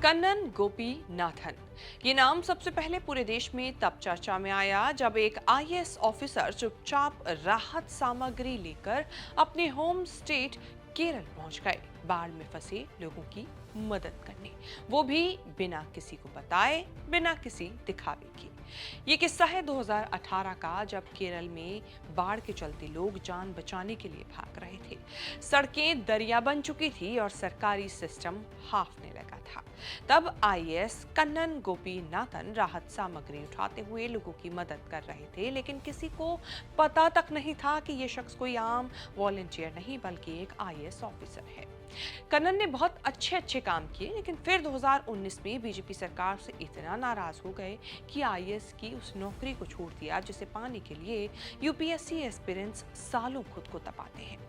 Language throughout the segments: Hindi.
कन्नन गोपीनाथन। ये नाम सबसे पहले पूरे देश में तब चर्चा में आया जब एक आईएएस ऑफिसर चुपचाप राहत सामग्री लेकर अपने होम स्टेट केरल पहुंच गए बाढ़ में फंसे लोगों की मदद करने, वो भी बिना किसी को बताए, बिना किसी दिखावे के। ये किस्सा है 2018 का, जब केरल में बाढ़ के चलते लोग जान बचाने के लिए भाग रहे थे। सड़कें दरिया बन चुकी थी और सरकारी सिस्टम हाफने लगा था। तब आईएएस कन्नन गोपीनाथन राहत सामग्री उठाते हुए लोगों की मदद कर रहे थे, लेकिन किसी को पता तक नहीं था कि ये शख्स कोई आम वॉलंटियर नहीं बल्कि एक आईएएस ऑफिसर है। कन्नन ने बहुत अच्छे काम किए, लेकिन फिर 2019 में बीजेपी सरकार से इतना नाराज हो गए कि आईएएस की उस नौकरी को छोड़ दिया जिसे पाने के लिए यूपीएससी एस्पिरेंट्स सालों खुद को तपाते हैं।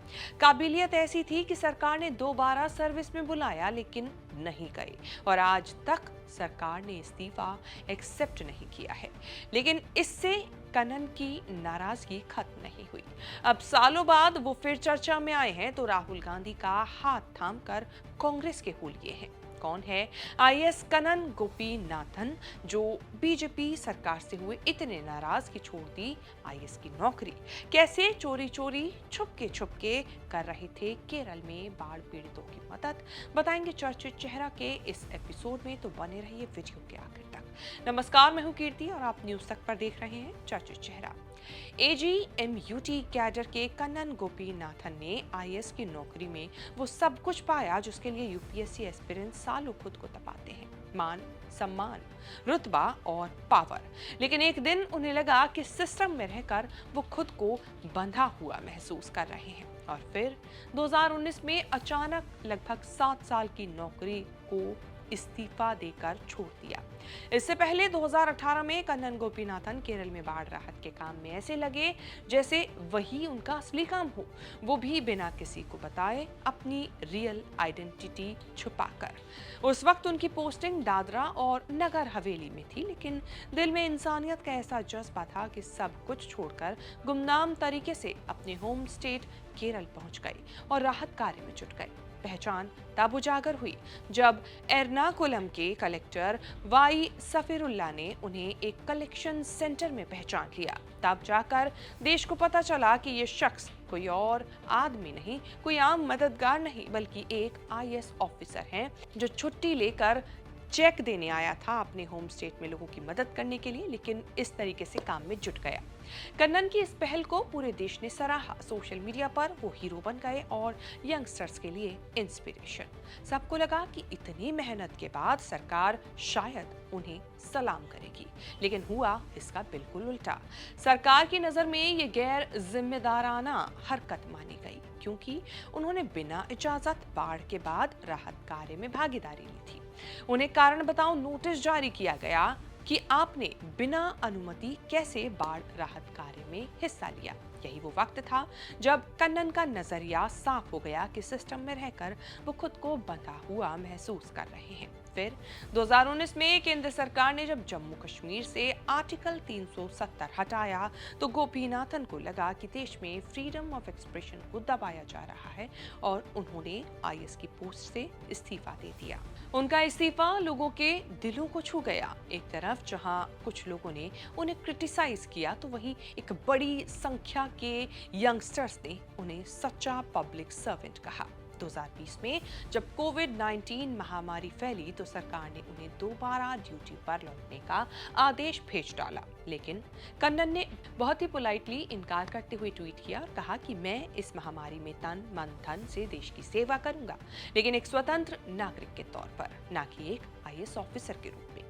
काबिलियत ऐसी थी कि सरकार ने दोबारा सर्विस में बुलाया, लेकिन नहीं गए और आज तक सरकार ने इस्तीफा एक्सेप्ट नहीं किया है। लेकिन इससे कन्नन की नाराजगी खत्म नहीं हुई। अब सालों बाद वो फिर चर्चा में आए हैं तो राहुल गांधी का हाथ थामकर कांग्रेस के हुलिये हैं। कौन है आईएएस कन्नन गोपीनाथन, जो बीजेपी सरकार से हुए इतने नाराज कि छोड़ दी आईएएस की नौकरी? कैसे चोरी चोरी छुपके कर रहे थे केरल में बाढ़ पीड़ितों की मदद? बताएंगे चर्चित चेहरा के इस एपिसोड में, तो बने रहिए वीडियो के आखिर तक। नमस्कार, मैं हूं कीर्ति और आप न्यूज तक पर देख रहे हैं चर्चित चेहरा। एजीएमयूटी कैडर के कन्नन गोपीनाथन ने आईएएस की नौकरी में वो सब कुछ पाया जिसके लिए यूपीएससी एस्पिरेंट्स सालों खुद को तपाते हैं: मान, सम्मान, रुतबा और पावर। लेकिन एक दिन उन्हें लगा कि सिस्टम में रहकर वो खुद को बंधा हुआ महसूस कर रहे हैं और फिर 2019 में अचानक लगभग 7 साल की नौकरी को इस्तीफा देकर छोड़ दिया। इससे पहले 2018 में कन्नन गोपीनाथन केरल में बाढ़ राहत के काम में ऐसे लगे जैसे वही उनका असली काम हो, वो भी बिना किसी को बताए, अपनी रियल आइडेंटिटी छुपाकर। उस वक्त उनकी पोस्टिंग दादरा और नगर हवेली में थी, लेकिन दिल में इंसानियत का ऐसा जज्बा था कि सब कुछ छोड़कर गुमनाम तरीके से अपने होम स्टेट केरल पहुंच गए और राहत कार्य में जुट गए। पहचान तब उजागर हुई जब एर्नाकुलम के कलेक्टर वाई सफीरुल्लाह ने उन्हें एक कलेक्शन सेंटर में पहचान लिया। तब जाकर देश को पता चला कि ये शख्स कोई और आदमी नहीं, कोई आम मददगार नहीं, बल्कि एक आईएएस ऑफिसर हैं जो छुट्टी लेकर चेक देने आया था अपने होम स्टेट में लोगों की मदद करने के लिए, लेकिन इस तरीके से काम में जुट गया। कन्नन की इस पहल को पूरे देश ने सराहा। सोशल मीडिया पर वो हीरो बन गए और यंगस्टर्स के लिए इंस्पिरेशन। सबको लगा कि इतनी मेहनत के बाद सरकार शायद उन्हें सलाम करेगी, लेकिन हुआ इसका बिल्कुल उल्टा। सरकार की नजर में ये गैर जिम्मेदाराना हरकत मानी गई, क्योंकि उन्होंने बिना इजाजत बाढ़ के बाद राहत कार्य में भागीदारी ली थी। उन्हें कारण बताओ नोटिस जारी किया गया कि आपने बिना अनुमति कैसे बाढ़ राहत कार्य में हिस्सा लिया। यही वो वक्त था जब कन्नन का नजरिया साफ हो गया कि सिस्टम में रहकर वो खुद को बंधा हुआ महसूस कर रहे हैं। फिर 2019 में केंद्र सरकार ने जब जम्मू कश्मीर से आर्टिकल 370 हटाया तो गोपीनाथन को लगा कि देश में फ्रीडम ऑफ एक्सप्रेशन को दबाया जा रहा है और उन्होंने आईएएस की पोस्ट से इस्तीफा दे दिया। उनका इस्तीफा लोगों के दिलों को छू गया। एक तरफ जहां कुछ लोगों ने उन्हें क्रिटिसाइज किया, तो वहीं एक बड़ी संख्या के यंगस्टर्स ने उन्हें सच्चा पब्लिक सर्वेंट कहा। 2020 में जब कोविड-19 महामारी फैली तो सरकार ने उन्हें दोबारा ड्यूटी पर लौटने का आदेश भेज डाला, लेकिन कन्नन ने बहुत ही पोलाइटली इनकार करते हुए ट्वीट किया और कहा कि मैं इस महामारी में तन मन धन से देश की सेवा करूंगा, लेकिन एक स्वतंत्र नागरिक के तौर पर, ना कि एक आईएएस ऑफिसर के रूप में।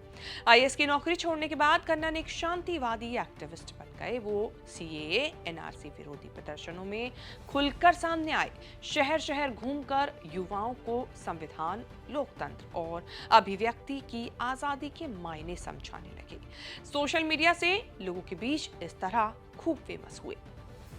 आईएएस की नौकरी छोड़ने के बाद कन्नन एक शांतिवादी एक्टिविस्ट बन गए। वो सीएए, एनआरसी विरोधी प्रदर्शनों में खुलकर सामने आए। शहर शहर घूमकर युवाओं को संविधान, लोकतंत्र और अभिव्यक्ति की आजादी के मायने समझाने लगे। सोशल मीडिया से लोगों के बीच इस तरह खूब फेमस हुए।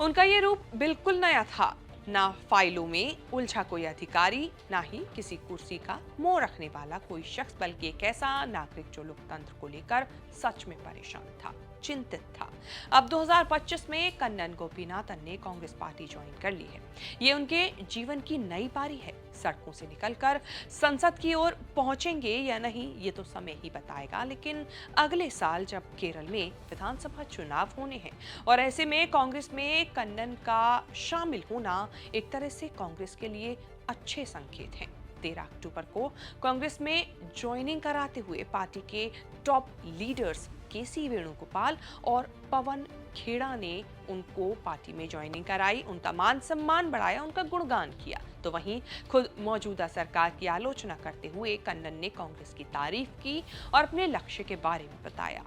उनका ये रूप बिल्कुल नया था। ना फाइलों में उलझा कोई अधिकारी, ना ही किसी कुर्सी का मोह रखने वाला कोई शख्स, बल्कि एक ऐसा नागरिक जो लोकतंत्र को लेकर सच में परेशान था। चिंतित था। अब 2025 में कन्नन गोपीनाथन ने कांग्रेस पार्टी ज्वाइन कर ली है। ये उनके जीवन की नई पारी है। सड़कों से निकलकर संसद की ओर पहुंचेंगे या नहीं ये तो समय ही बताएगा, लेकिन अगले साल जब केरल में विधानसभा चुनाव होने हैं और ऐसे में कांग्रेस में कन्नन का शामिल होना एक तरह से कांग्रेस के लिए अच्छे संकेत हैं। 13 अक्टूबर को कांग्रेस में ज्वाइनिंग कराते हुए पार्टी के टॉप लीडर्स केसी वेणुगोपाल और पवन खेड़ा ने उनको पार्टी में ज्वाइनिंग कराई, उनका मान सम्मान बढ़ाया, उनका गुणगान किया। तो वहीं खुद मौजूदा सरकार की आलोचना करते हुए कन्नन ने कांग्रेस की तारीफ की और अपने लक्ष्य के बारे में बताया।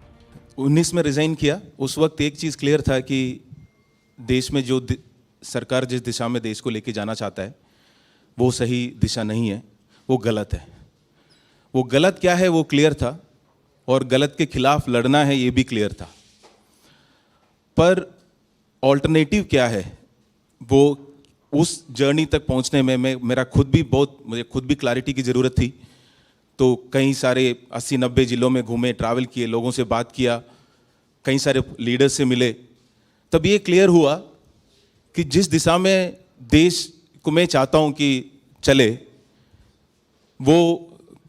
19 में रिजाइन किया। उस वक्त एक चीज क्लियर था कि देश में जो सरकार जिस दिशा में देश को लेके जाना चाहता है वो सही दिशा नहीं है, वो गलत है। वो गलत क्या है वो क्लियर था और गलत के खिलाफ लड़ना है ये भी क्लियर था। पर ऑल्टरनेटिव क्या है वो उस जर्नी तक पहुंचने में मुझे खुद भी क्लैरिटी की ज़रूरत थी। तो कई सारे 80-90 जिलों में घूमे, ट्रैवल किए, लोगों से बात किया, कई सारे लीडर्स से मिले। तब ये क्लियर हुआ कि जिस दिशा में देश को मैं चाहता हूं कि चले वो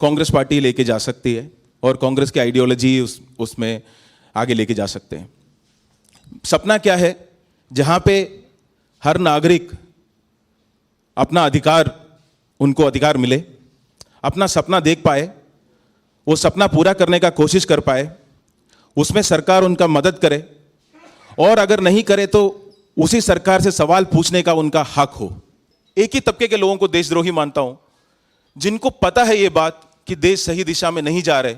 कांग्रेस पार्टी लेके जा सकती है और कांग्रेस की आइडियोलॉजी उसमें आगे लेके जा सकते हैं। सपना क्या है? जहां पे हर नागरिक अपना अधिकार, उनको अधिकार मिले, अपना सपना देख पाए, वो सपना पूरा करने का कोशिश कर पाए, उसमें सरकार उनका मदद करे और अगर नहीं करे तो उसी सरकार से सवाल पूछने का उनका हक हो। एक ही तबके के लोगों को देशद्रोही मानता हूं, जिनको पता है ये बात कि देश सही दिशा में नहीं जा रहे,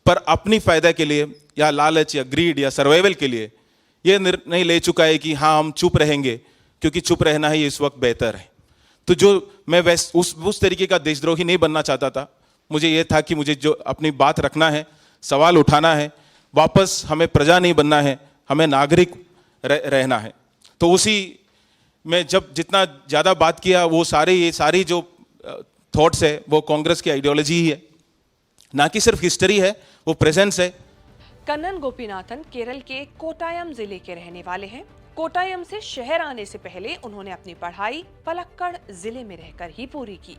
पर अपनी फायदा के लिए या लालच या ग्रीड या सर्वाइवल के लिए ये निर्णय ले चुका है कि हाँ हम चुप रहेंगे क्योंकि चुप रहना ही इस वक्त बेहतर है। तो जो मैं उस तरीके का देशद्रोही नहीं बनना चाहता था। मुझे ये था कि मुझे जो अपनी बात रखना है, सवाल उठाना है, वापस हमें प्रजा नहीं बनना है, हमें नागरिक रहना है। तो उसी में जब जितना ज़्यादा बात किया वो सारी जो थॉट्स है वो कांग्रेस की आइडियोलॉजी ही है, ना कि सिर्फ हिस्ट्री है, वो प्रेजेंस है। कन्नन गोपीनाथन केरल के कोटायम जिले के रहने वाले हैं। कोटायम से शहर आने से पहले उन्होंने अपनी पढ़ाई पलक्कड़ जिले में रहकर ही पूरी की।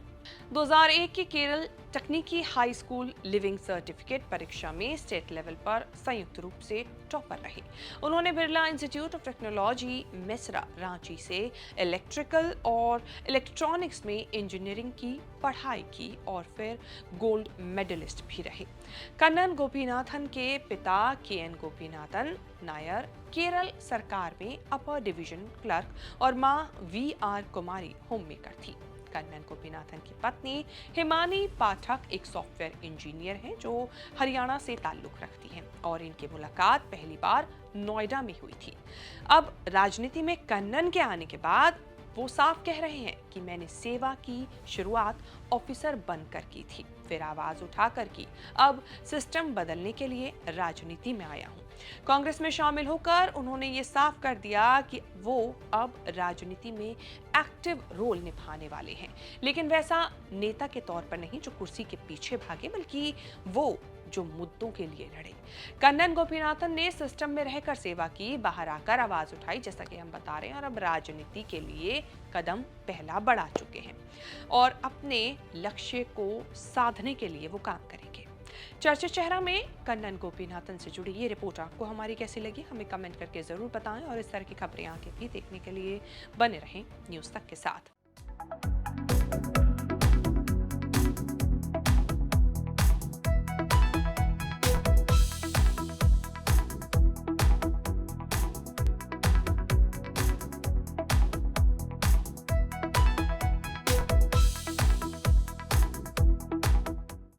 2001 की केरल तकनीकी हाई स्कूल लिविंग सर्टिफिकेट परीक्षा में स्टेट लेवल पर संयुक्त रूप से टॉपर रहे। उन्होंने Birla institute of technology Mesra Ranchi से इलेक्ट्रिकल और इलेक्ट्रॉनिक्स में इंजीनियरिंग की पढ़ाई की और फिर गोल्ड मेडलिस्ट भी रहे। कन्नन गोपीनाथन के पिता KN गोपीनाथन नायर केरल सरकार में अपर डिवीजन क्लर्क और मां VR कुमारी होममेकर थी। कन्नन गोपीनाथन की पत्नी हिमानी पाठक एक सॉफ्टवेयर इंजीनियर हैं जो हरियाणा से ताल्लुक रखती हैं और इनकी मुलाकात पहली बार नोएडा में हुई थी। अब राजनीति में कन्नन के आने के बाद वो साफ कह रहे हैं कि मैंने सेवा की शुरुआत ऑफिसर बनकर की थी, फिर आवाज उठाकर की, अब सिस्टम बदलने के लिए राजनीति में आया हूं। कांग्रेस में शामिल होकर उन्होंने ये साफ कर दिया कि वो अब राजनीति में एक्टिव रोल निभाने वाले हैं, लेकिन वैसा नेता के तौर पर नहीं जो कुर्सी के पीछे भागे, बल्कि वो जो मुद्दों के लिए लड़े। कन्नन गोपीनाथन ने सिस्टम में रहकर सेवा की, बाहर आकर आवाज उठाई, जैसा कि हम बता रहे हैं, और अब राजनीति के लिए कदम पहला बढ़ा चुके हैं और अपने लक्ष्य को साधने के लिए वो काम करेंगे। चर्चित चेहरा में कन्नन गोपीनाथन से जुड़ी ये रिपोर्ट आपको हमारी कैसी लगी, हमें कमेंट करके जरूर बताएं और इस तरह की खबरें आगे भी देखने के लिए बने रहें न्यूज़ तक के साथ।